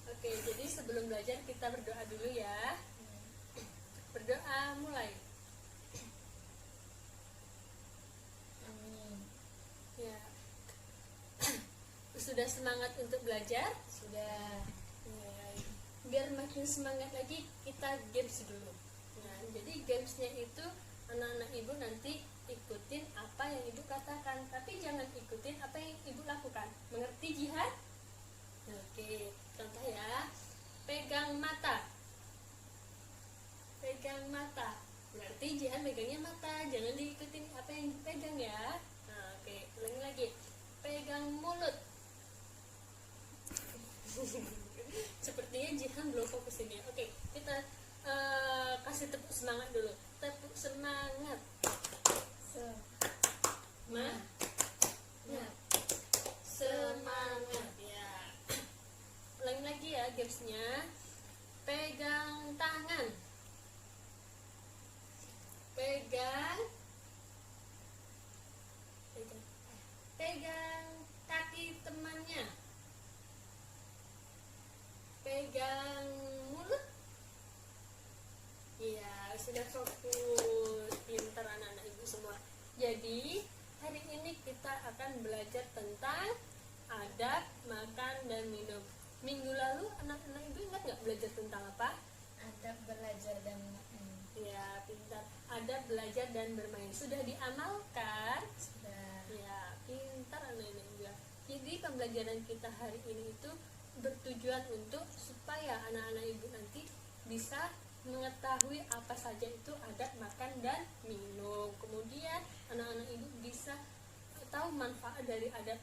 Oke, jadi sebelum belajar kita berdoa dulu ya. Berdoa, mulai. Amin. Ya. Sudah semangat untuk belajar? Sudah. Ya. Biar makin semangat lagi, kita games dulu. Nah, jadi gamesnya itu anak-anak ibu nanti ikutin apa yang ibu katakan, tapi jangan ikutin apa yang ibu lakukan. Mengerti, Jihad? Oke, contoh ya. Pegang mata. Pegang mata. Berarti Jihad megangnya mata, jangan diikutin apa yang dipegang ya. Nah, oke, ulangi lagi. Pegang mulut. Sepertinya Jihan belum fokus ini. Oke, kita kasih tepuk semangat dulu. Tepuk semangat. Semangat ya. Ulangi lagi ya gamesnya. Pegang tangan. Pegang kaki temannya. Pegang mulut. Iya, sudah fokus. Pintar anak-anak ibu semua. Jadi hari ini kita akan belajar tentang adab makan dan minum. Minggu lalu anak-anak ibu ingat nggak belajar tentang apa? Adab belajar dan makan. Ya, pintar. Adab belajar dan bermain. Sudah diamalkan? Sudah. Ya, pintar anak-anak ibu. Jadi pembelajaran kita hari ini itu bertujuan untuk supaya anak-anak ibu nanti bisa mengetahui apa saja itu adab makan dan minum. Kemudian anak-anak ibu bisa tahu manfaat dari adab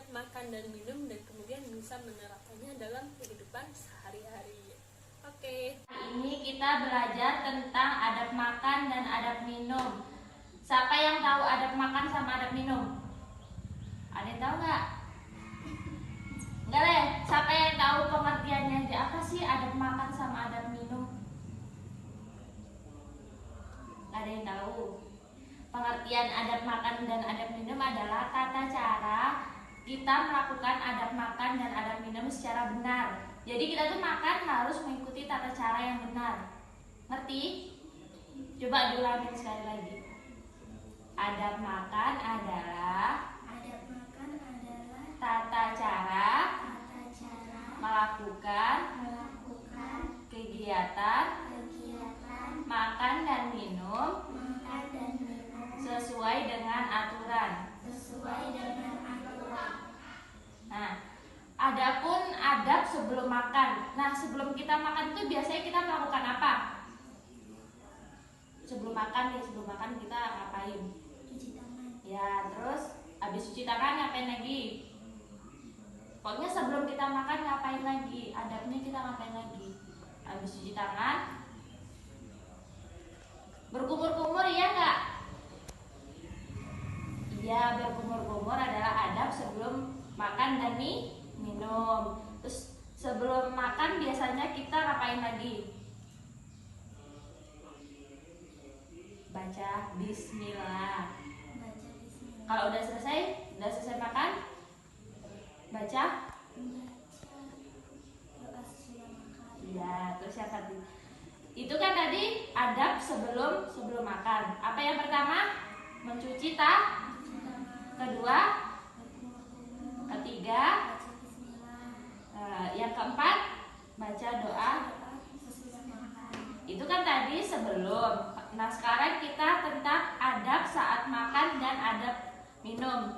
makan dan minum, dan kemudian bisa menerapkannya dalam kehidupan sehari-hari. Oke. Hari ini kita belajar tentang adab makan dan adab minum. Siapa yang tahu adab makan sama adab minum? Ada yang tahu nggak? Enggak deh. Siapa yang tahu pengertiannya aja? Apa sih adab makan sama adab minum? Nggak ada yang tahu. Pengertian adab makan dan adab minum adalah tata cara kita melakukan adab makan dan adab minum secara benar. Jadi kita tuh makan harus mengikuti tata cara yang benar. Ngerti? Coba diulangin sekali lagi. Adab makan adalah tata cara melakukan kegiatan makan dan minum sesuai dengan aturan. Nah, adapun adab sebelum makan. Nah, sebelum kita makan itu biasanya kita melakukan apa? Sebelum makan kita ngapain? Cuci tangan. Ya, terus habis cuci tangan ngapain lagi? Pokoknya sebelum kita makan ngapain lagi? Adabnya kita ngapain lagi? Habis cuci tangan berkumur-kumur, iya nggak? Iya, berkumur-kumur adalah adab sebelum makan dan minum. Terus sebelum makan biasanya kita ngapain lagi? Baca bismillah. Kalau udah selesai makan, baca Doa sesudah makan. iya. Terus yang tadi itu kan tadi adab sebelum makan. Apa yang pertama? Mencuci kedua, ketiga, yang keempat baca doa. Itu kan tadi sebelum. Nah, sekarang kita tentang adab saat makan dan adab minum.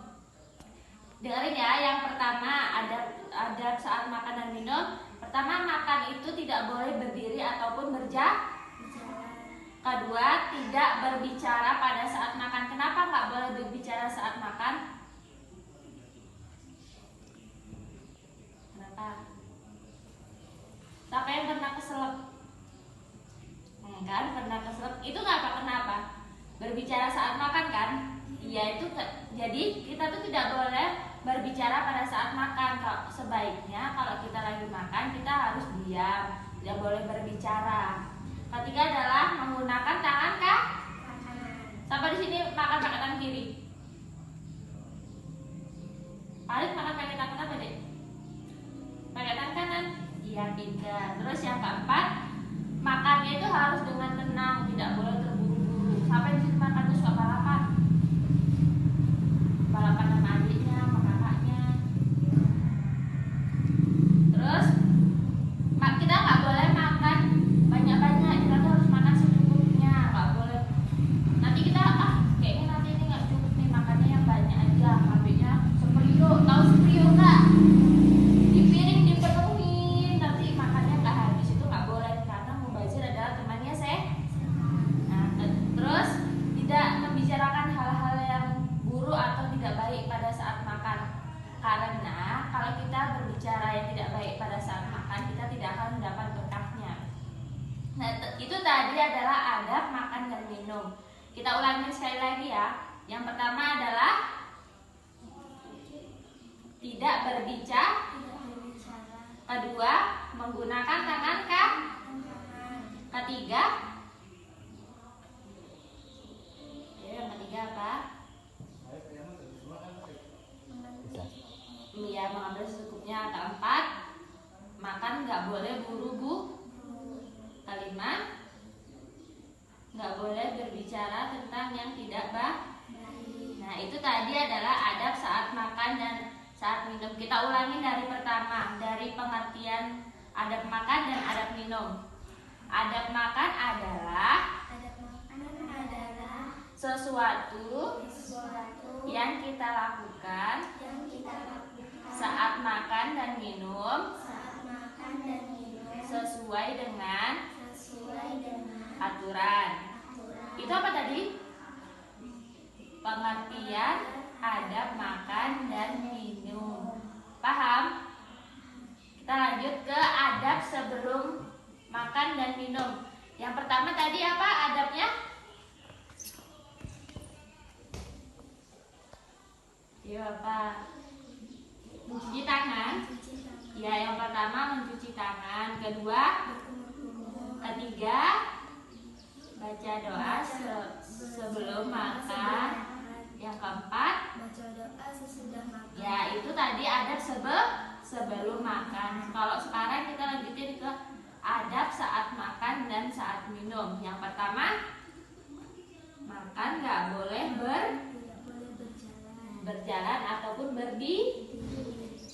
Dengerin ya, yang pertama adab saat makan dan minum. Pertama, makan itu tidak boleh berdiri ataupun berjalan. Kedua, tidak berbicara pada saat makan. Kenapa nggak boleh berbicara saat makan? Kenapa? Siapa yang pernah keselak? Kan pernah keselak. Itu nggak apa kenapa? Berbicara saat makan kan? Iya, itu jadi kita tuh tidak boleh berbicara pada saat makan. Sebaiknya kalau kita lagi makan kita harus diam, tidak boleh berbicara. Ketiga adalah menggunakan tangan Sampai di sini makan pakai tangan kiri. Paling makan pakai tangan apa, Dek? Kita ulangi sekali lagi ya. Yang pertama adalah tidak berbicara. Tidak berbicara. Kedua, menggunakan tangan kah? Tangan. Ketiga, yang ketiga apa? Ya, mengambil secukupnya. Keempat, makan nggak boleh buru-buru. Kelima, nggak boleh berbicara tentang yang tidak baik. Nah, itu tadi adalah adab saat makan dan saat minum. Kita ulangi dari pertama, dari pengertian adab makan dan adab minum. Adab makan adalah Adab makan adalah sesuatu sesuatu yang kita lakukan yang kita lakukan saat makan dan minum saat makan dan minum sesuai dengan sesuai dengan aturan. aturan. Itu apa tadi? Pengertian adab makan dan minum. Paham? Kita lanjut ke adab sebelum makan dan minum. Yang pertama tadi apa adabnya? Iya apa? Mencuci tangan. Cuci tangan. Ya, yang pertama mencuci tangan. Kedua, Berkumur-kumur. ketiga, baca doa sebelum makan. Yang keempat, Baca doa sesudah makan. ya itu tadi adab sebelum makan. Kalau sekarang kita lanjutin ke adab saat makan dan saat minum. Yang pertama, makan nggak boleh Tidak boleh berjalan ataupun berdiri.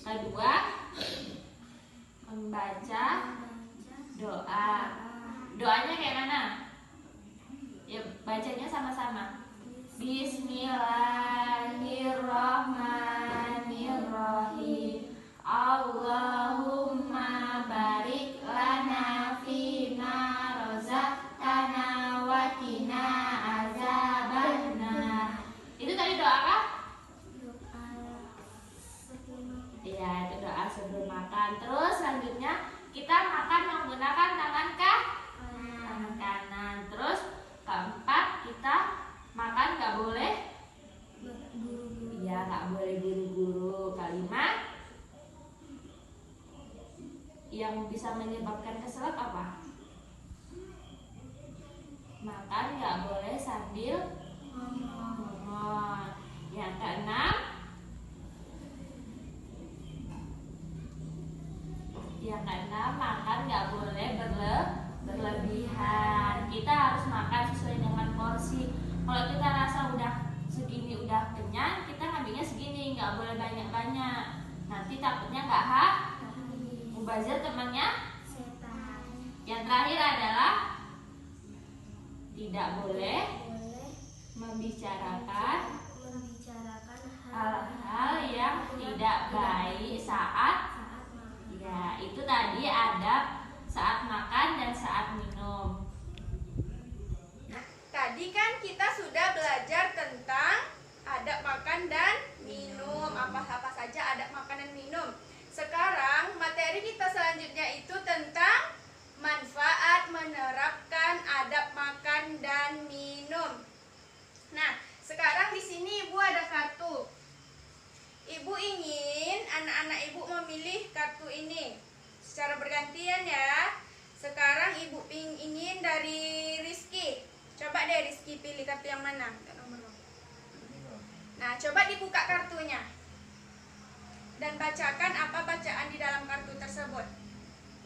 Kedua, membaca doa. Doanya kayak mana? Ya, bacanya sama-sama. Bismillahirrahmanirrahim. Allahumma barik lana fima razaqtana wa qina azabannar. Itu tadi doa apa? Iya, itu doa sebelum makan. Terus selanjutnya kita makan menggunakan tangan tangan kanan. Terus keempat, kita makan nggak boleh. Iya, nggak boleh buru-buru. Kelima, yang bisa menyebabkan keselak apa? Makan nggak boleh sambil ngomong. Yang keenam, makan nggak boleh berlebihan. Kita harus makan sesuai dengan porsi. Kalau kita rasa udah segini udah kenyang, kita ngambilnya segini, nggak boleh banyak-banyak. Nanti takutnya nggak mubazir temannya. Setan. Yang terakhir adalah tidak boleh membicarakan hal-hal yang tidak baik saat makan. ya, itu tadi adab saat makan dan saat minum. Nah, tadi kan kita sudah belajar tentang adab makan dan minum. Apa-apa saja adab makan dan minum. Sekarang materi kita selanjutnya itu tentang manfaat menerapkan adab makan dan minum. Nah, sekarang di sini Ibu ada kartu. Ibu ingin anak-anak Ibu memilih kartu ini secara bergantian ya. Sekarang Ibu ingin dari Rizky. Coba deh Rizky pilih kartu yang mana? Nah, coba dibuka kartunya dan bacakan apa bacaan di dalam kartu tersebut.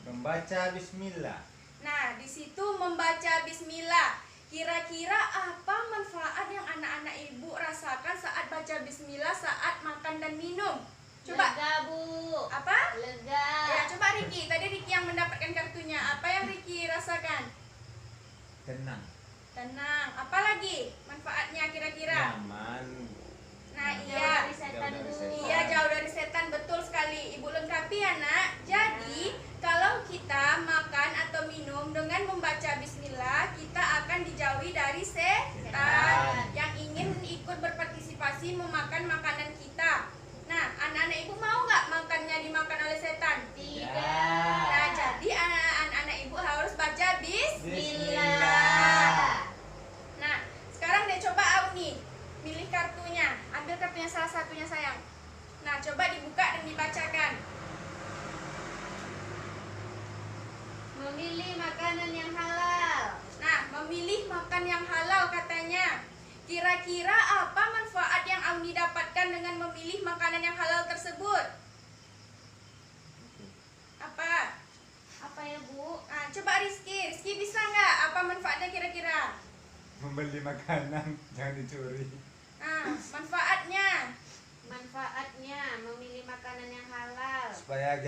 Membaca bismillah. Nah, di situ membaca bismillah. Kira-kira apa manfaat yang anak-anak Ibu rasakan saat baca bismillah saat makan dan minum? Coba. Lega, Bu. Apa? Lega. Ya, coba Riki. Tadi Riki yang mendapatkan kartunya. Apa yang Riki rasakan? Tenang. Tenang. Apa lagi manfaatnya kira-kira? Nyaman. Nah, Jauh iya. dari setan, Jauh dari Bu. setan. Iya, jauh dari setan, betul sekali. Ibu lengkapi ya, Nak. Jadi, kalau kita makan atau minum dengan membaca bismillah, kita akan dijauhi dari setan yang ingin ikut berpartisipasi memakan makanan kita. Nah, anak-anak Ibu mau nggak makannya dimakan oleh setan? Tidak. Nah, jadi anak-anak Ibu harus baca bismillah. Bismillah. Nah, sekarang satunya sayang. Nah, coba dibuka dan dibacakan. Memilih makanan yang halal. Nah, memilih makan yang halal katanya. Kira-kira apa manfaat yang Auni dapatkan dengan memilih makanan yang halal tersebut? Apa? Apa ya, Bu? Nah, coba Rizky bisa nggak? Apa manfaatnya kira-kira? Membeli makanan jangan dicuri. Nah, manfaatnya. Manfaatnya memilih makanan yang halal. Supaya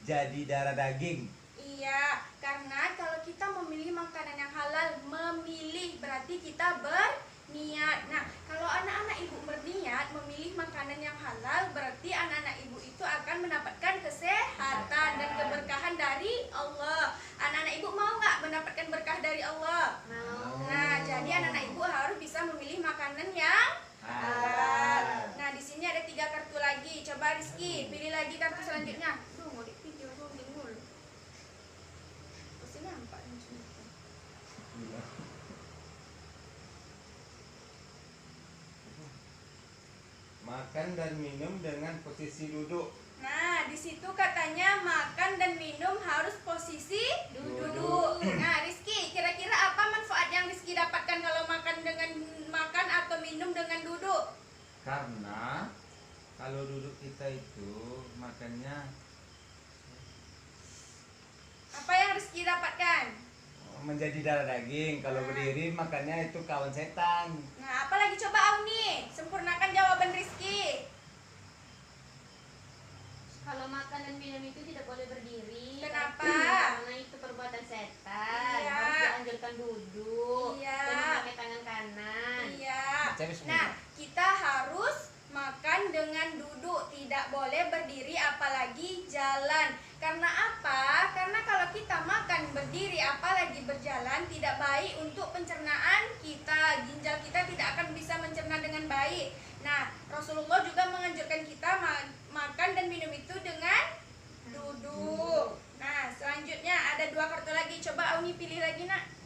jadi darah daging. Iya, karena kalau kita memilih makanan yang halal, memilih berarti kita berniat. Nah, kalau anak-anak ibu berniat memilih makanan yang halal, berarti anak-anak ibu itu akan mendapatkan kesehatan dan keberkahan dari Allah. Anak-anak ibu mau nggak mendapatkan berkah dari Allah? Mau. Nah, jadi anak-anak ibu harus bisa memilih makanan yang halal. Nah, di sini ada 3 kartu lagi. Coba Rizky, pilih lagi kartu selanjutnya. Duh, mau dipikir rolling mulu. Sini nampak Makan dan minum dengan posisi duduk. Nah, di situ katanya makan dan minum harus posisi duduk. Nah, Rizky, kira-kira apa manfaat yang Rizky dapatkan kalau makan atau minum dengan duduk? Karena kalau duduk kita itu makannya Apa yang Rizky dapatkan? menjadi darah daging. Kalau berdiri makannya itu kawan setan. Nah, apalagi coba Auni, sempurnakan jawaban Rizky. Kalau makan dan minum itu tidak boleh berdiri. Kenapa? Karena itu perbuatan setan. Iya. Harus dianjurkan duduk. Iya. Dan memakai tangan kanan. Iya. Baca bismillah. Nah, kita harus makan dengan duduk, tidak boleh berdiri apalagi jalan. Karena apa? Karena kalau kita makan berdiri apalagi berjalan tidak baik untuk pencernaan kita. Ginjal kita tidak akan bisa mencerna dengan baik. Nah, Rasulullah juga menganjurkan kita makan dan minum itu dengan duduk. Nah, selanjutnya ada 2 kartu lagi. Coba Auni pilih lagi, Nak.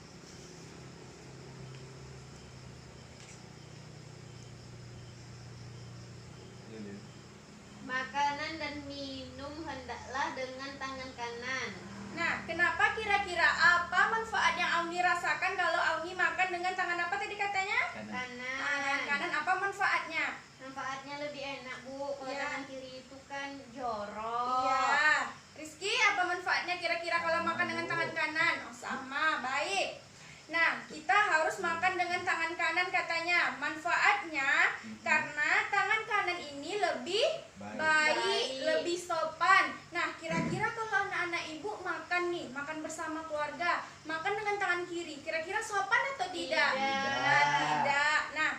Makanan dan minum hendaklah dengan tangan kanan. Nah, kenapa kira-kira apa manfaat yang Auni rasakan kalau Auni makan dengan tangan apa tadi katanya? Kanan. Tangan Kanan. kanan. Apa manfaatnya? Manfaatnya lebih enak, Bu. Kalau Iya. tangan kiri itu kan jorok. Iya. Rizky, apa manfaatnya kira-kira kalau makan dengan tangan kanan? Oh, sama, baik. Nah, kita harus makan dengan tangan kanan katanya. Manfaatnya karena tangan kanan ini lebih baik, lebih sopan. Nah, kira-kira kalau anak-anak ibu makan nih, makan bersama keluarga, makan dengan tangan kiri, kira-kira sopan atau tidak? Tidak. Tidak. Nah,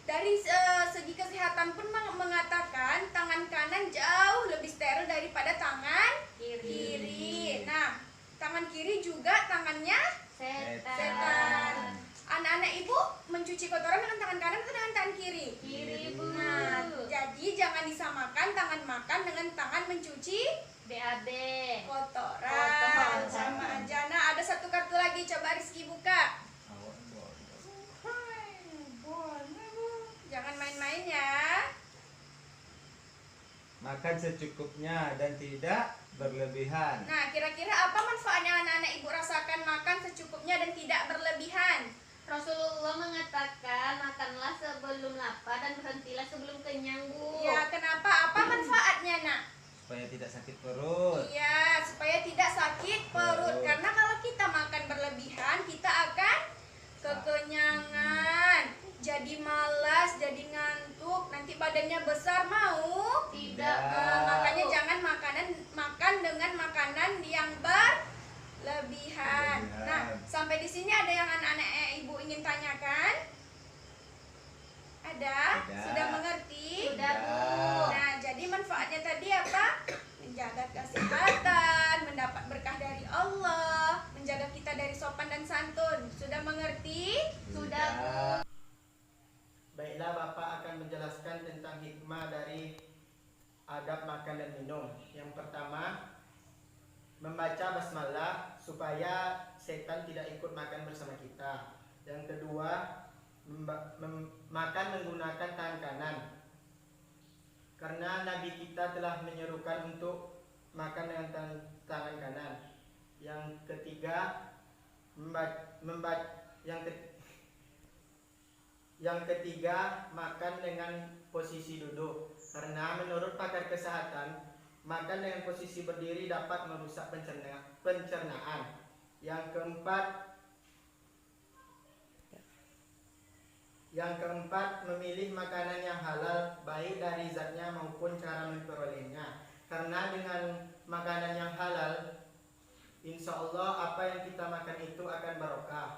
dari segi kesehatan pun mengatakan tangan kanan jauh lebih steril daripada tangan kiri. Nah, tangan kiri juga tangannya setan. Anak-anak ibu mencuci kotoran dengan tangan kanan atau dengan tangan kiri? Kiri, Bu. Nah, jadi jangan disamakan tangan makan dengan tangan mencuci BAB. kotoran. Kotoran. Sama aja. Nah, ada 1 kartu lagi. Coba Rizky buka. Jangan main-main ya. Makan secukupnya dan tidak berlebihan. Nah, kira-kira apa manfaat yang anak-anak ibu rasakan makan secukupnya dan tidak berlebihan? Rasulullah mengatakan makanlah sebelum lapar dan berhentilah sebelum kenyang, Bu. Ya, kenapa? Apa manfaatnya, Nak? Supaya tidak sakit perut. Iya, supaya tidak sakit perut. Karena kalau kita makan berlebihan, kita akan kekenyangan, jadi malas, jadi ngantuk, nanti badannya besar, mau? Tidak. Makanya jangan makan dengan makanan yang berlebihan. Nah, sampai di sini ada yang anak-anak ibu ingin tanyakan? Ada? Sudah. Sudah mengerti? Sudah, Bu. Nah, jadi manfaatnya tadi apa? Menjaga kesehatan, mendapat berkah dari Allah, menjaga kita dari sopan dan santun. Sudah mengerti? Sudah, Bu. Baiklah, Bapak akan menjelaskan tentang hikmah dari adab makan dan minum. Yang pertama, membaca basmalah supaya setan tidak ikut makan bersama kita. Yang kedua, makan menggunakan tangan kanan. karena Nabi kita telah menyerukan untuk makan dengan tangan kanan. Yang ketiga, yang ketiga, makan dengan posisi duduk, karena menurut pakar kesehatan, makan dengan posisi berdiri dapat merusak pencernaan. Yang keempat, memilih makanan yang halal, baik dari zatnya maupun cara memperolehnya. Karena dengan makanan yang halal, insya Allah apa yang kita makan itu akan barokah.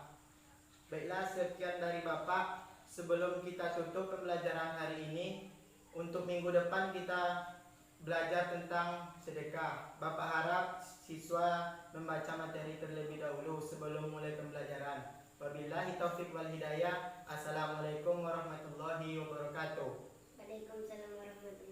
Baiklah, sekian dari Bapak. Sebelum kita tutup pembelajaran hari ini, untuk minggu depan kita belajar tentang sedekah. Bapak harap siswa membaca materi terlebih dahulu sebelum mulai pembelajaran. Wabillahi taufiq wal hidayah. Assalamualaikum warahmatullahi wabarakatuh. Waalaikumsalam warahmatullahi